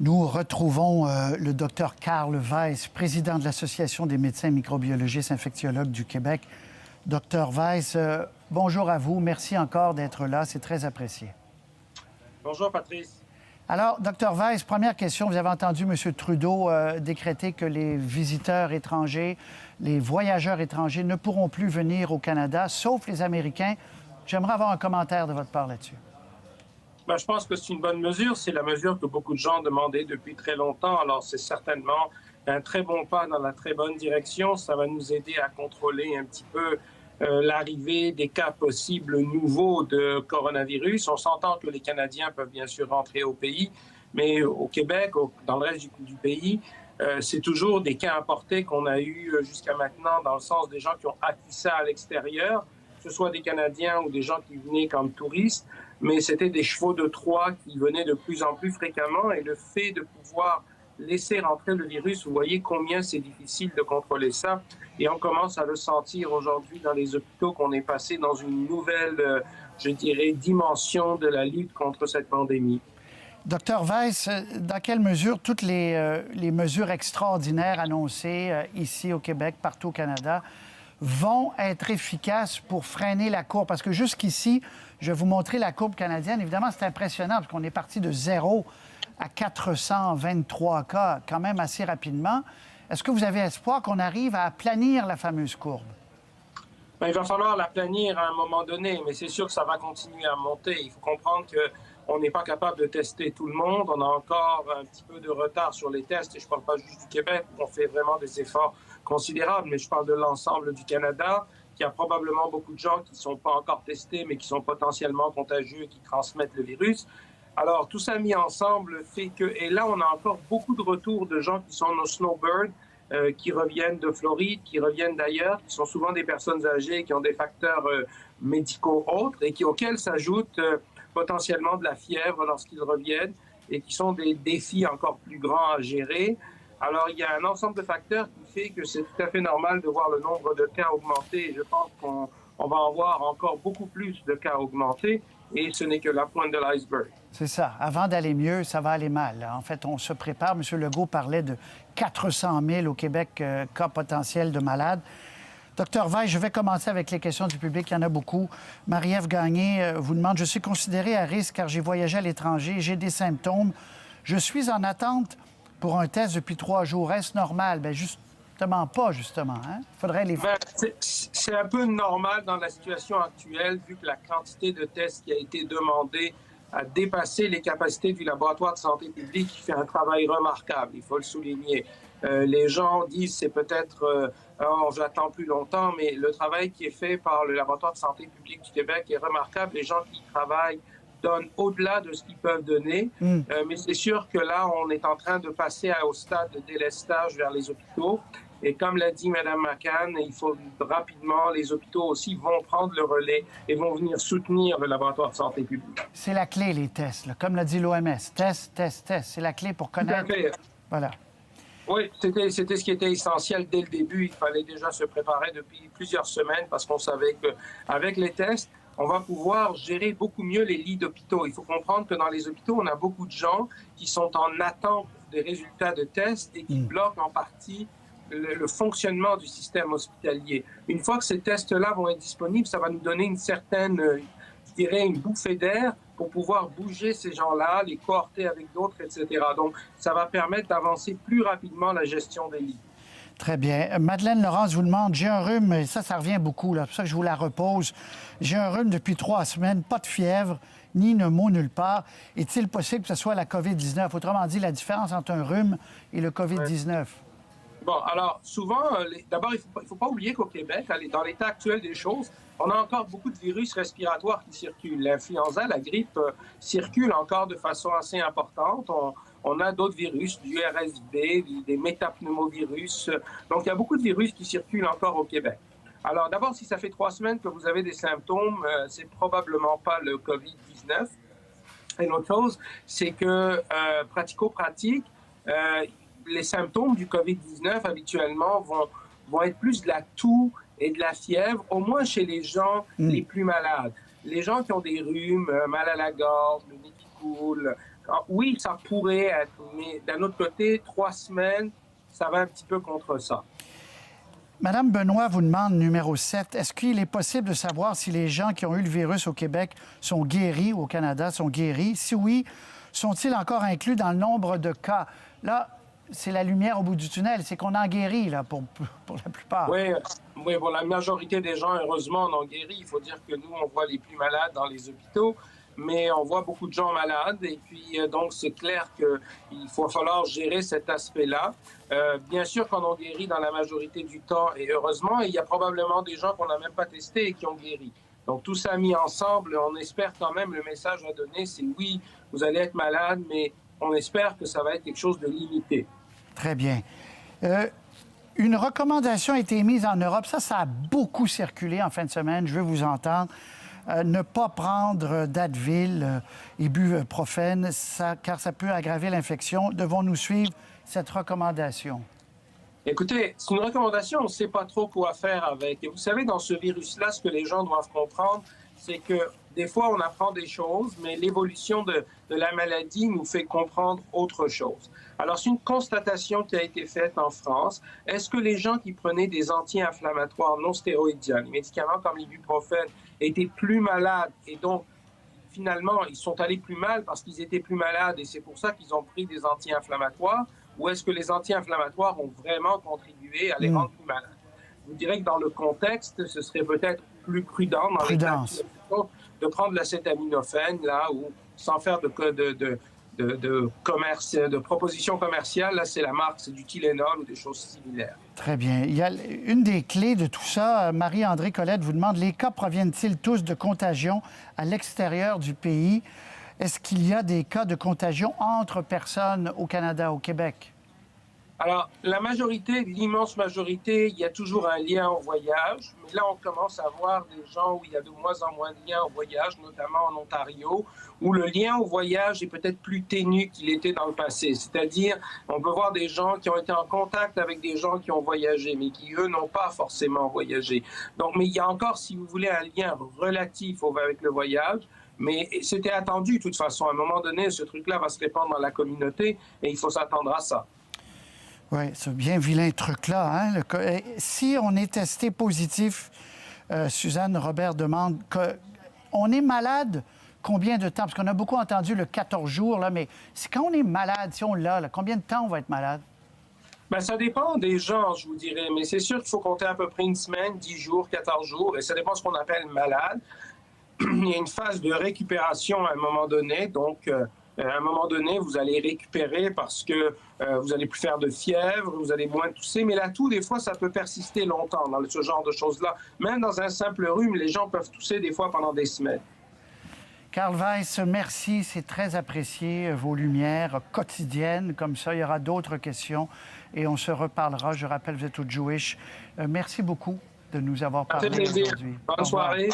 Nous retrouvons le docteur Carl Weiss, président de l'Association des médecins microbiologistes infectiologues du Québec. Docteur Weiss, bonjour à vous. Merci encore d'être là. C'est très apprécié. Bonjour, Patrice. Alors, docteur Weiss, première question. Vous avez entendu M. Trudeau décréter que les visiteurs étrangers, les voyageurs étrangers ne pourront plus venir au Canada, sauf les Américains. J'aimerais avoir un commentaire de votre part là-dessus. Ben, je pense que c'est une bonne mesure. C'est la mesure que beaucoup de gens demandaient depuis très longtemps. Alors, c'est certainement un très bon pas dans la très bonne direction. Ça va nous aider à contrôler un petit peu l'arrivée des cas possibles nouveaux de coronavirus. On s'entend que les Canadiens peuvent bien sûr rentrer au pays, mais au Québec, dans le reste du pays, c'est toujours des cas importés qu'on a eu jusqu'à maintenant, dans le sens des gens qui ont acquis ça à l'extérieur, que ce soit des Canadiens ou des gens qui venaient comme touristes, mais c'était des chevaux de Troie qui venaient de plus en plus fréquemment, et le fait de pouvoir laisser rentrer le virus, vous voyez combien c'est difficile de contrôler ça, et on commence à le sentir aujourd'hui dans les hôpitaux qu'on est passé dans une nouvelle, je dirais, dimension de la lutte contre cette pandémie. Docteur Weiss, dans quelle mesure toutes les mesures extraordinaires annoncées ici au Québec, partout au Canada, vont être efficaces pour freiner la courbe? Parce que jusqu'ici, je vais vous montrer la courbe canadienne. Évidemment, c'est impressionnant parce qu'on est parti de 0 à 423 cas quand même assez rapidement. Est-ce que vous avez espoir qu'on arrive à aplanir la fameuse courbe? Bien, il va falloir l'aplanir à un moment donné, mais c'est sûr que ça va continuer à monter. Il faut comprendre qu'on n'est pas capable de tester tout le monde. On a encore un petit peu de retard sur les tests, et je ne parle pas juste du Québec. On fait vraiment des efforts considérables, mais je parle de l'ensemble du Canada, qui a probablement beaucoup de gens qui ne sont pas encore testés, mais qui sont potentiellement contagieux et qui transmettent le virus. Alors, tout ça mis ensemble fait que... Et là, on a encore beaucoup de retours de gens qui sont nos snowbirds, qui reviennent de Floride, qui reviennent d'ailleurs, qui sont souvent des personnes âgées, qui ont des facteurs médicaux autres, et auxquels s'ajoute potentiellement de la fièvre lorsqu'ils reviennent, et qui sont des défis encore plus grands à gérer. Alors, il y a un ensemble de facteurs qui fait que c'est tout à fait normal de voir le nombre de cas augmenter. Et je pense qu'on va avoir encore beaucoup plus de cas augmenter, et ce n'est que la pointe de l'iceberg. C'est ça. Avant d'aller mieux, ça va aller mal. En fait, on se prépare. M. Legault parlait de 400 000 au Québec cas potentiels de malades. Docteur Weiss, je vais commencer avec les questions du public. Il y en a beaucoup. Marie-Ève Gagné vous demande « Je suis considérée à risque car j'ai voyagé à l'étranger, j'ai des symptômes. Je suis en attente pour un test depuis 3 jours. Est-ce normal? » Bien, justement pas, justement. Hein? Faudrait les faire. C'est un peu normal dans la situation actuelle, vu que la quantité de tests qui a été demandée a dépassé les capacités du laboratoire de santé publique, qui fait un travail remarquable, il faut le souligner. Les gens disent c'est peut-être oh, j'attends plus longtemps, mais le travail qui est fait par le laboratoire de santé publique du Québec est remarquable. Les gens qui travaillent donnent au-delà de ce qu'ils peuvent donner. Mais c'est sûr que là, on est en train de passer au stade de délestage vers les hôpitaux. Et comme l'a dit Mme McCann, il faut rapidement, les hôpitaux aussi vont prendre le relais et vont venir soutenir le laboratoire de santé publique. C'est la clé, les tests, là. Comme l'a dit l'OMS. Test, test, test. C'est la clé pour connaître. Tout à fait. Voilà. Oui, c'était ce qui était essentiel dès le début. Il fallait déjà se préparer depuis plusieurs semaines parce qu'on savait qu'avec les tests, on va pouvoir gérer beaucoup mieux les lits d'hôpitaux. Il faut comprendre que dans les hôpitaux, on a beaucoup de gens qui sont en attente des résultats de tests et qui bloquent en partie le fonctionnement du système hospitalier. Une fois que ces tests-là vont être disponibles, ça va nous donner une certaine, je dirais, une bouffée d'air pour pouvoir bouger ces gens-là, les cohorter avec d'autres, etc. Donc, ça va permettre d'avancer plus rapidement la gestion des lits. Très bien. Madeleine Laurence vous demande, j'ai un rhume, et ça revient beaucoup, là, c'est pour ça que je vous la repose. J'ai un rhume depuis 3 semaines, pas de fièvre, ni de maux nulle part. Est-il possible que ce soit la COVID-19? Autrement dit, la différence entre un rhume et le COVID-19? Ouais. Bon, alors, souvent, d'abord, il ne faut pas oublier qu'au Québec, dans l'état actuel des choses, on a encore beaucoup de virus respiratoires qui circulent. L'influenza, la grippe, circulent encore de façon assez importante. On a d'autres virus, du RSV, des métapneumovirus. Donc, il y a beaucoup de virus qui circulent encore au Québec. Alors, d'abord, si ça fait 3 semaines que vous avez des symptômes, c'est probablement pas le COVID-19. Et l'autre chose, c'est que, pratico-pratique, les symptômes du COVID-19, habituellement, vont être plus de la toux et de la fièvre, au moins chez les gens les plus malades. Les gens qui ont des rhumes, mal à la gorge, le nez qui coule, Oui, ça pourrait être, mais d'un autre côté, 3 semaines, ça va un petit peu contre ça. Madame Benoît vous demande, numéro 7, est-ce qu'il est possible de savoir si les gens qui ont eu le virus au Québec sont guéris, au Canada, sont guéris? Si oui, sont-ils encore inclus dans le nombre de cas? Là, c'est la lumière au bout du tunnel, c'est qu'on en guérit, là, pour la plupart. Oui, bon, la majorité des gens, heureusement, en ont guéri. Il faut dire que nous, on voit les plus malades dans les hôpitaux, mais on voit beaucoup de gens malades. Et puis, donc, c'est clair qu'il va falloir gérer cet aspect-là. Bien sûr qu'on en guérit dans la majorité du temps, et heureusement, il y a probablement des gens qu'on n'a même pas testés et qui ont guéri. Donc, tout ça mis ensemble, on espère quand même, le message à donner, c'est oui, vous allez être malade, mais on espère que ça va être quelque chose de limité. Très bien. Une recommandation a été émise en Europe. Ça a beaucoup circulé en fin de semaine. Je veux vous entendre. Ne pas prendre d'Advil, ibuprofène, car ça peut aggraver l'infection. Devons-nous suivre cette recommandation? Écoutez, c'est une recommandation, on ne sait pas trop quoi faire avec. Et vous savez, dans ce virus-là, ce que les gens doivent comprendre, c'est que des fois, on apprend des choses, mais l'évolution de la maladie nous fait comprendre autre chose. Alors, c'est une constatation qui a été faite en France. Est-ce que les gens qui prenaient des anti-inflammatoires non stéroïdiens, les médicaments comme l'ibuprofène, étaient plus malades et donc, finalement, ils sont allés plus mal parce qu'ils étaient plus malades et c'est pour ça qu'ils ont pris des anti-inflammatoires? Ou est-ce que les anti-inflammatoires ont vraiment contribué à les rendre plus malades? Je vous dirais que dans le contexte, ce serait peut-être plus prudent dans les cas de prendre l'acétaminophène, là, ou sans faire de propositions commerciales. Là, c'est la marque, c'est du Tylenol ou des choses similaires. Très bien. Il y a une des clés de tout ça, Marie-André Colette vous demande, les cas proviennent-ils tous de contagion à l'extérieur du pays? Est-ce qu'il y a des cas de contagion entre personnes au Canada, au Québec? Alors, la majorité, l'immense majorité, il y a toujours un lien au voyage. Mais là, on commence à voir des gens où il y a de moins en moins de liens au voyage, notamment en Ontario, où le lien au voyage est peut-être plus ténu qu'il était dans le passé. C'est-à-dire, on peut voir des gens qui ont été en contact avec des gens qui ont voyagé, mais qui, eux, n'ont pas forcément voyagé. Donc, mais il y a encore, si vous voulez, un lien relatif avec le voyage. Mais c'était attendu, de toute façon. À un moment donné, ce truc-là va se répandre dans la communauté et il faut s'attendre à ça. Oui, c'est bien vilain truc-là. Hein? Si on est testé positif, Suzanne Robert demande, on est malade combien de temps? Parce qu'on a beaucoup entendu le 14 jours, là, mais c'est quand on est malade, si on l'a, là, combien de temps on va être malade? Bien, ça dépend des gens, je vous dirais. Mais c'est sûr qu'il faut compter à peu près une semaine, 10 jours, 14 jours. Et ça dépend de ce qu'on appelle malade. Il y a une phase de récupération à un moment donné. Donc, à un moment donné, vous allez récupérer parce que vous n'allez plus faire de fièvre, vous allez moins tousser. Mais la toux, des fois, ça peut persister longtemps dans ce genre de choses-là. Même dans un simple rhume, les gens peuvent tousser des fois pendant des semaines. Karl Weiss, merci. C'est très apprécié, vos lumières quotidiennes. Comme ça, il y aura d'autres questions et on se reparlera. Je rappelle, vous êtes au Jewish. Merci beaucoup de nous avoir parlé aujourd'hui. Bonne soirée.